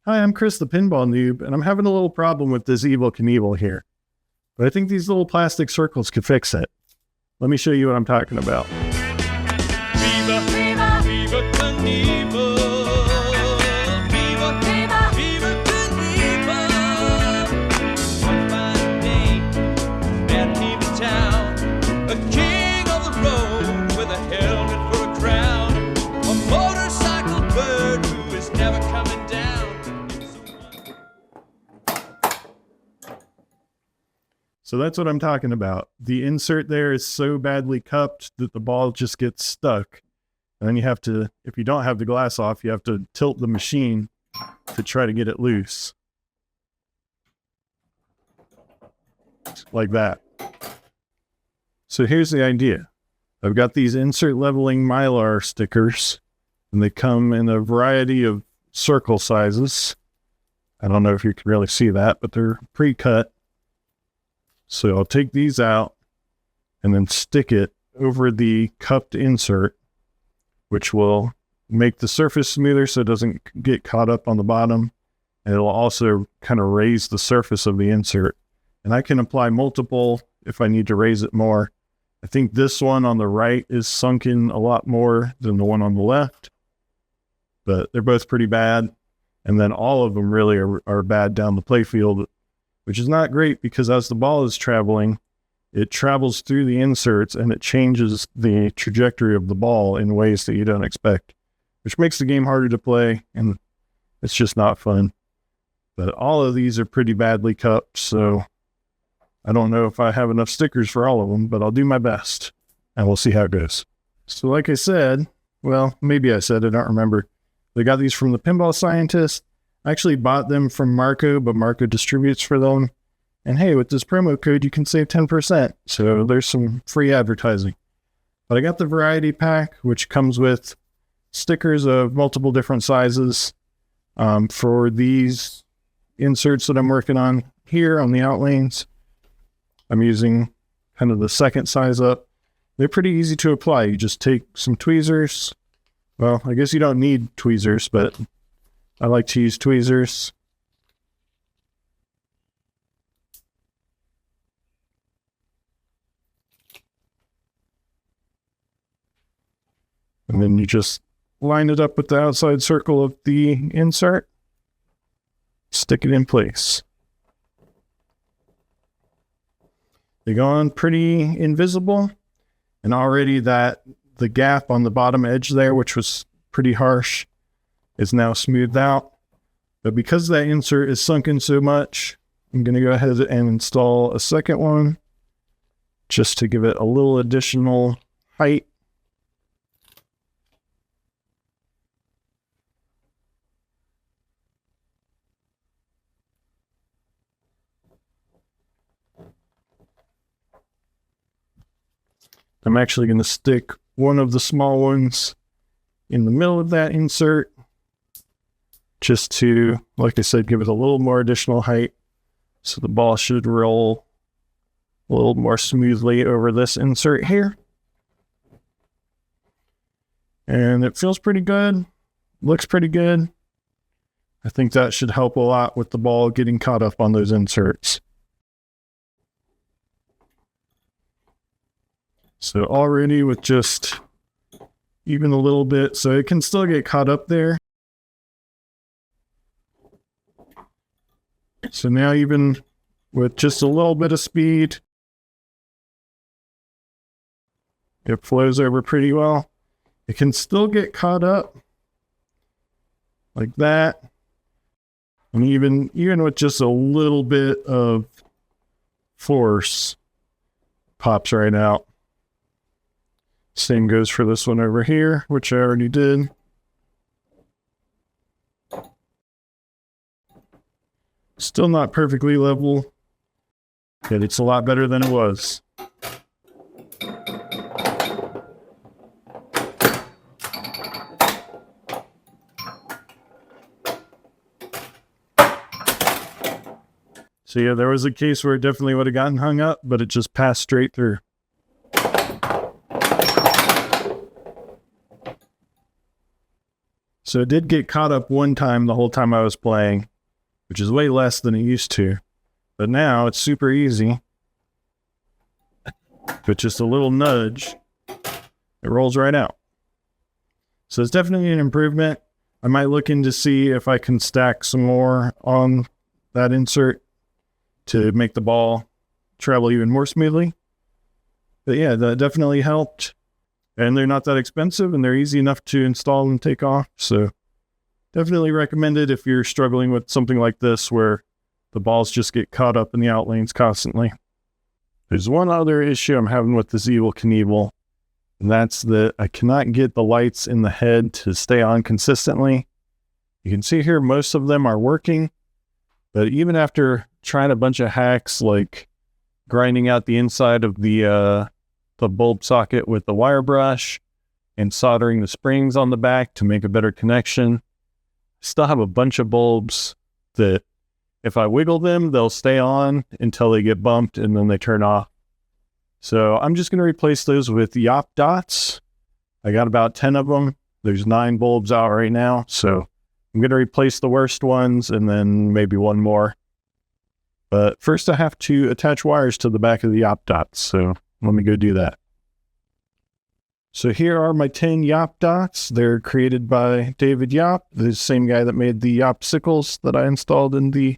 Hi, I'm Chris the Pinball Noob, and I'm having a little problem with this Evel Knievel here. But I think these little plastic circles could fix it. Let me show you what I'm talking about. Viva, viva, viva Knievel. Viva, viva, viva Knievel. One fine day, man came to town, a king of the road with a helmet for a crown, a motorcycle bird who is never coming down. So that's what I'm talking about. The insert there is so badly cupped that the ball just gets stuck. And then you have to, if you don't have the glass off, you have to tilt the machine to try to get it loose. Like that. So here's the idea. I've got these insert leveling mylar stickers, and they come in a variety of circle sizes. I don't know if you can really see that, but they're pre-cut. So I'll take these out and then stick it over the cupped insert, which will make the surface smoother so it doesn't get caught up on the bottom. And it'll also kind of raise the surface of the insert. And I can apply multiple if I need to raise it more. I think this one on the right is sunken a lot more than the one on the left, but they're both pretty bad. And then all of them really are bad down the playfield, which is not great because as the ball is traveling, it travels through the inserts and it changes the trajectory of the ball in ways that you don't expect, which makes the game harder to play, and it's just not fun. But all of these are pretty badly cupped, so I don't know if I have enough stickers for all of them, but I'll do my best, and we'll see how it goes. So like I said, well, maybe I said, I don't remember. They got these from the Pinball Scientist. I actually bought them from Marco, but Marco distributes for them. And hey, with this promo code, you can save 10%. So there's some free advertising. But I got the variety pack, which comes with stickers of multiple different sizes for these inserts that I'm working on here on the outlanes. I'm using kind of the second size up. They're pretty easy to apply. You just take some tweezers. Well, I guess you don't need tweezers, but I like to use tweezers. And then you just line it up with the outside circle of the insert. Stick it in place. They go on pretty invisible. And already the gap on the bottom edge there, which was pretty harsh, is now smoothed out. But because that insert is sunken so much, I'm going to go ahead and install a second one just to give it a little additional height. I'm actually going to stick one of the small ones in the middle of that insert, just to, like I said, give it a little more additional height, so the ball should roll a little more smoothly over this insert here. And it feels pretty good, looks pretty good. I think that should help a lot with the ball getting caught up on those inserts. So already with just even a little bit, so it can still get caught up there. So now even with just a little bit of speed, it flows over pretty well. It can still get caught up like that. And even with just a little bit of force, pops right out. Same goes for this one over here, which I already did. Still not perfectly level, but it's a lot better than it was. So yeah, there was a case where it definitely would have gotten hung up, but it just passed straight through. So it did get caught up one time the whole time I was playing, which is way less than it used to. But now it's super easy. With just a little nudge, it rolls right out. So it's definitely an improvement. I might look in to see if I can stack some more on that insert to make the ball travel even more smoothly. But yeah, that definitely helped. And they're not that expensive, and they're easy enough to install and take off. So definitely recommended if you're struggling with something like this where the balls just get caught up in the outlanes constantly. There's one other issue I'm having with this Evel Knievel, and that's that I cannot get the lights in the head to stay on consistently. You can see here most of them are working, but even after trying a bunch of hacks like grinding out the inside of the bulb socket with the wire brush and soldering the springs on the back to make a better connection, I still have a bunch of bulbs that if I wiggle them, they'll stay on until they get bumped and then they turn off. So I'm just going to replace those with Yop dots. I got about 10 of them. There's 9 bulbs out right now. So I'm going to replace the worst ones and then maybe one more. But first I have to attach wires to the back of the Yop dots. So let me go do that. So here are my 10 Yop dots. They're created by David Yop, the same guy that made the Yop sickles that I installed in the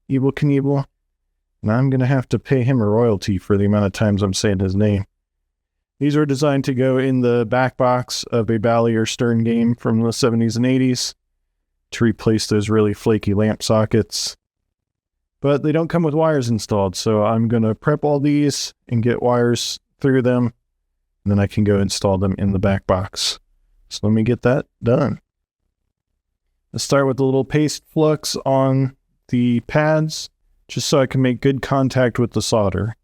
Evel Knievel. And I'm going to have to pay him a royalty for the amount of times I'm saying his name. These are designed to go in the back box of a Bally or Stern game from the 70s and 80s to replace those really flaky lamp sockets. But they don't come with wires installed, so I'm going to prep all these and get wires through them, and then I can go install them in the back box. So let me get that done. Let's start with the little paste flux on the pads, just so I can make good contact with the solder.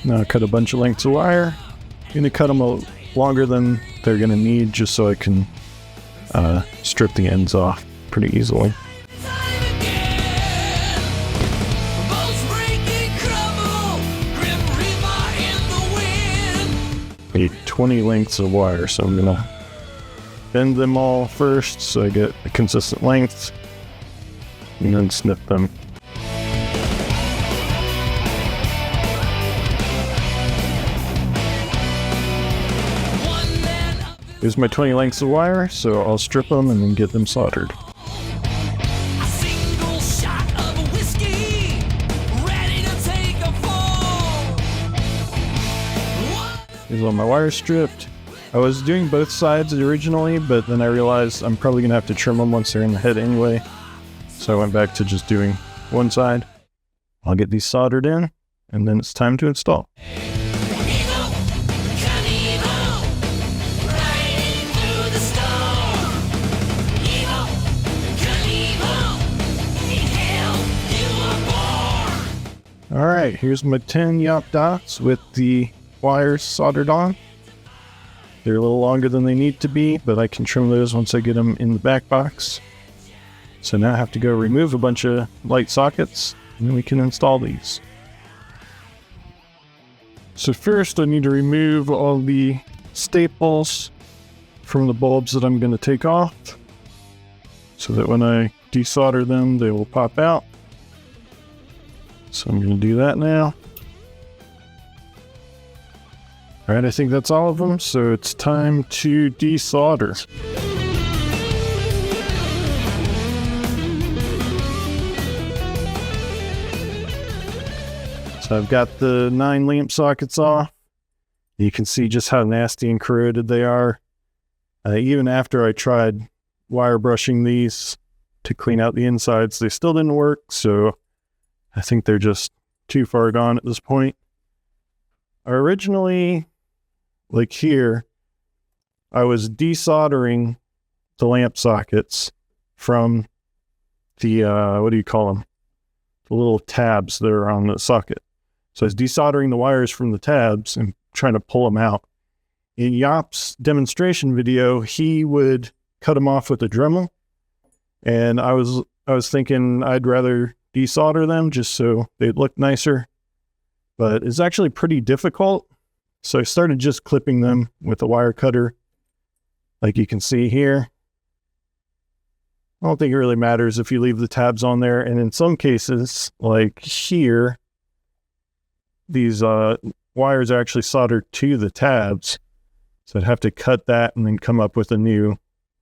Now I cut a bunch of lengths of wire. I'm going to cut them longer than they're going to need just so I can strip the ends off pretty easily. Need 20 lengths of wire, so I'm going to bend them all first so I get a consistent length and then snip them. Here's my 20 lengths of wire, so I'll strip them and then get them soldered. Here's all my wires stripped. I was doing both sides originally, but then I realized I'm probably going to have to trim them once they're in the head anyway. So I went back to just doing one side. I'll get these soldered in, and then it's time to install. Alright, here's my 10 Yop dots with the wires soldered on. They're a little longer than they need to be, but I can trim those once I get them in the back box. So now I have to go remove a bunch of light sockets, and then we can install these. So first I need to remove all the staples from the bulbs that I'm going to take off, so that when I desolder them, they will pop out. So I'm going to do that now. Alright, I think that's all of them, so it's time to desolder. So I've got the 9 lamp sockets off. You can see just how nasty and corroded they are. Even after I tried wire brushing these to clean out the insides, they still didn't work, so I think they're just too far gone at this point. Originally, like here, I was desoldering the lamp sockets from the, what do you call them? The little tabs that are on the socket. So I was desoldering the wires from the tabs and trying to pull them out. in Yop's demonstration video, he would cut them off with a Dremel. And I was thinking I'd rather desolder them just so they'd look nicer. But it's actually pretty difficult. So I started just clipping them with a wire cutter, like you can see here. I don't think it really matters if you leave the tabs on there. And in some cases, like here, these wires are actually soldered to the tabs. So I'd have to cut that and then come up with a new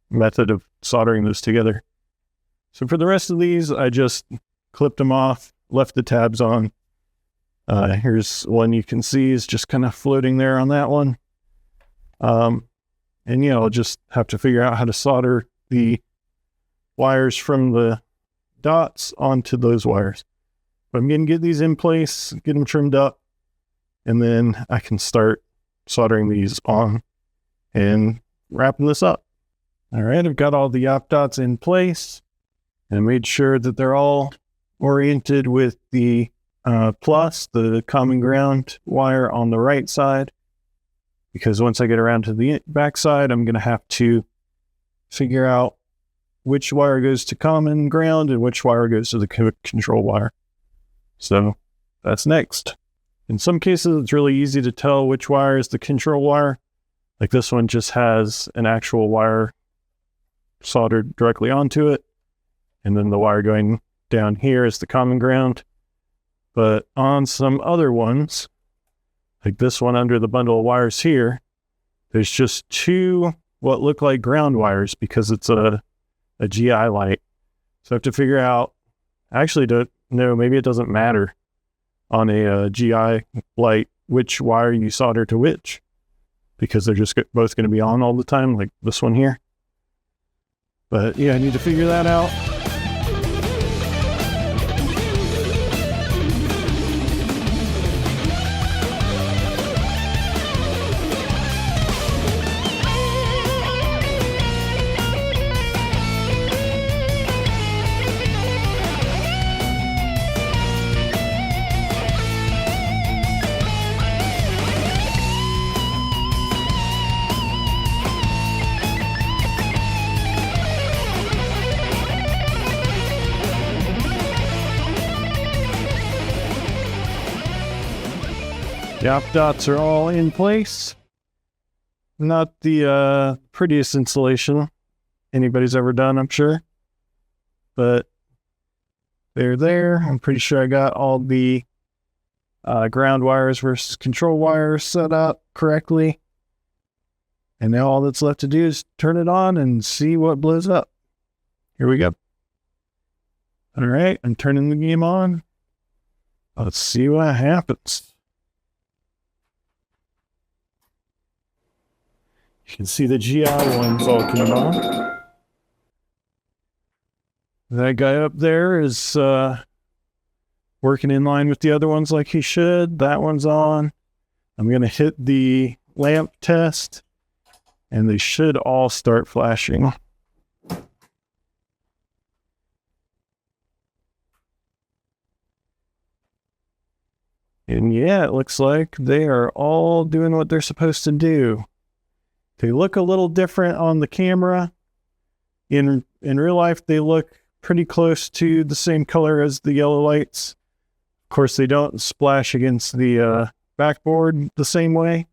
method of soldering those together. So for the rest of these, I just clipped them off, left the tabs on. Here's one you can see is just kind of floating there on that one. And yeah, I'll just have to figure out how to solder the wires from the dots onto those wires. But I'm going to get these in place, get them trimmed up, and then I can start soldering these on and wrapping this up. All right, I've got all the op dots in place and made sure that they're all oriented with the plus, the common ground wire on the right side, because once I get around to the back side, I'm going to have to figure out which wire goes to common ground and which wire goes to the control wire. So that's next. In some cases, it's really easy to tell which wire is the control wire. Like this one just has an actual wire soldered directly onto it. And then the wire going down here is the common ground. But on some other ones, like this one under the bundle of wires here, there's just two what look like ground wires because it's a GI light. So I have to figure out, I actually don't know, maybe it doesn't matter on a GI light which wire you solder to which, because they're just both going to be on all the time, like this one here. But yeah, I need to figure that out. The op dots are all in place. Not the prettiest installation anybody's ever done, I'm sure. But they're there. I'm pretty sure I got all the ground wires versus control wires set up correctly. And now all that's left to do is turn it on and see what blows up. Here we go. All right, I'm turning the game on. Let's see what happens. You can see the GI ones all came on. That guy up there is working in line with the other ones like he should. That one's on. I'm going to hit the lamp test, and they should all start flashing. And yeah, it looks like they are all doing what they're supposed to do. They look a little different on the camera. In real life, they look pretty close to the same color as the yellow lights. Of course, they don't splash against the backboard the same way.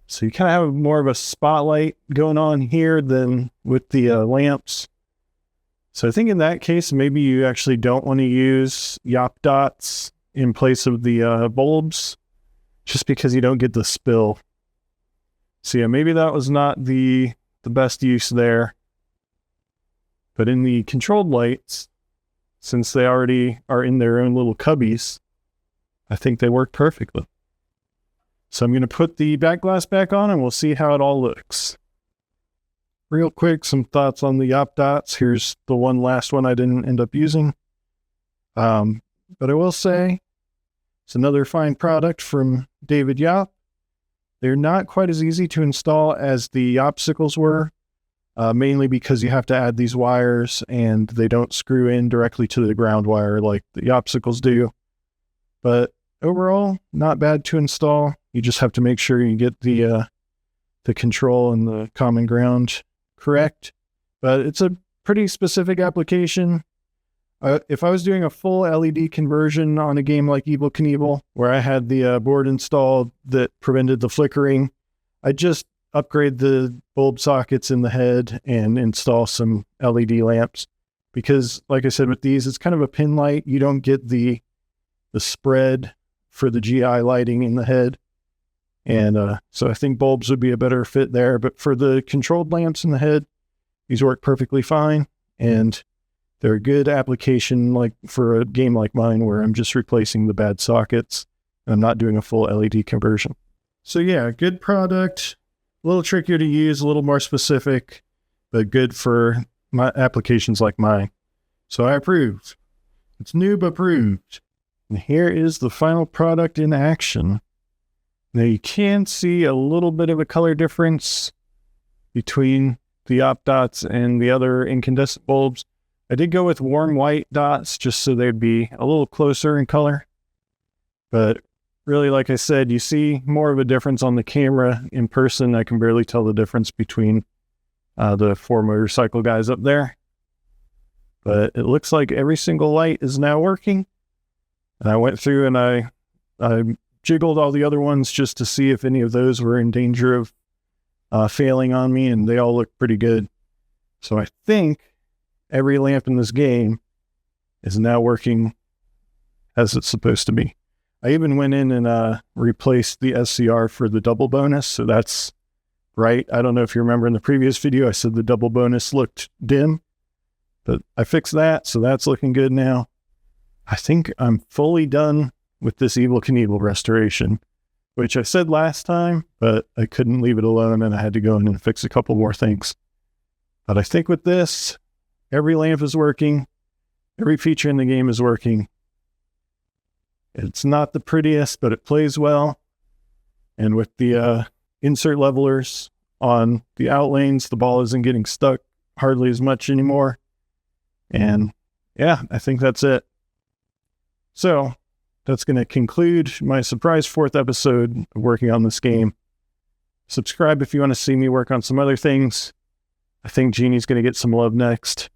So you kind of have more of a spotlight going on here than with the lamps. So I think in that case, maybe you actually don't want to use Yop dots in place of the bulbs, just because you don't get the spill. So yeah, maybe that was not the best use there. But in the controlled lights, since they already are in their own little cubbies, I think they work perfectly. So I'm going to put the back glass back on and we'll see how it all looks. Real quick, some thoughts on the Yop dots. Here's the last one I didn't end up using. But I will say, it's another fine product from David Yop. They're not quite as easy to install as the Yopsicles were, mainly because you have to add these wires and they don't screw in directly to the ground wire like the Yopsicles do. But overall, not bad to install. You just have to make sure you get the the control and the common ground correct. But it's a pretty specific application. If I was doing a full LED conversion on a game like Evel Knievel, where I had the board installed that prevented the flickering, I'd just upgrade the bulb sockets in the head and install some LED lamps. Because, like I said, with these, it's kind of a pin light. You don't get the spread for the GI lighting in the head. And so I think bulbs would be a better fit there. But for the controlled lamps in the head, these work perfectly fine. And they're a good application like for a game like mine where I'm just replacing the bad sockets and I'm not doing a full LED conversion. So yeah, good product, a little trickier to use, a little more specific, but good for my applications like mine. So I approve. It's noob approved. And here is the final product in action. Now you can see a little bit of a color difference between the op dots and the other incandescent bulbs. I did go with warm white dots just so they'd be a little closer in color. But really, like I said, you see more of a difference on the camera. In person, I can barely tell the difference between the 4 motorcycle guys up there. But it looks like every single light is now working. And I went through and I jiggled all the other ones just to see if any of those were in danger of failing on me, and they all look pretty good. So I think every lamp in this game is now working as it's supposed to be. I even went in and replaced the SCR for the double bonus, so that's right. I don't know if you remember in the previous video, I said the double bonus looked dim, but I fixed that, so that's looking good now. I think I'm fully done with this Evel Knievel restoration, which I said last time, but I couldn't leave it alone, and I had to go in and fix a couple more things. But I think with this, every lamp is working. Every feature in the game is working. It's not the prettiest, but it plays well. And with the insert levelers on the out lanes, the ball isn't getting stuck hardly as much anymore. And yeah, I think that's it. So that's going to conclude my surprise 4th episode of working on this game. Subscribe if you want to see me work on some other things. I think Genie's going to get some love next.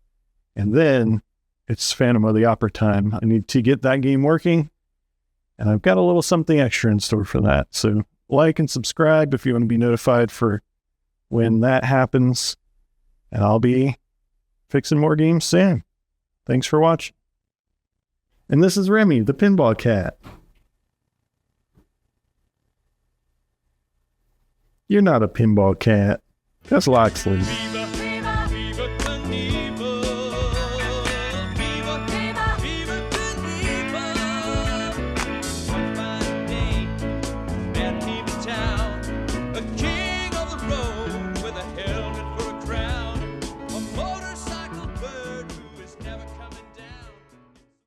And then it's Phantom of the Opera time. I need to get that game working. And I've got a little something extra in store for that. So like and subscribe if you want to be notified for when that happens. And I'll be fixing more games soon. Thanks for watching. And this is Remy, the Pinball Cat. You're not a pinball cat. That's Loxley.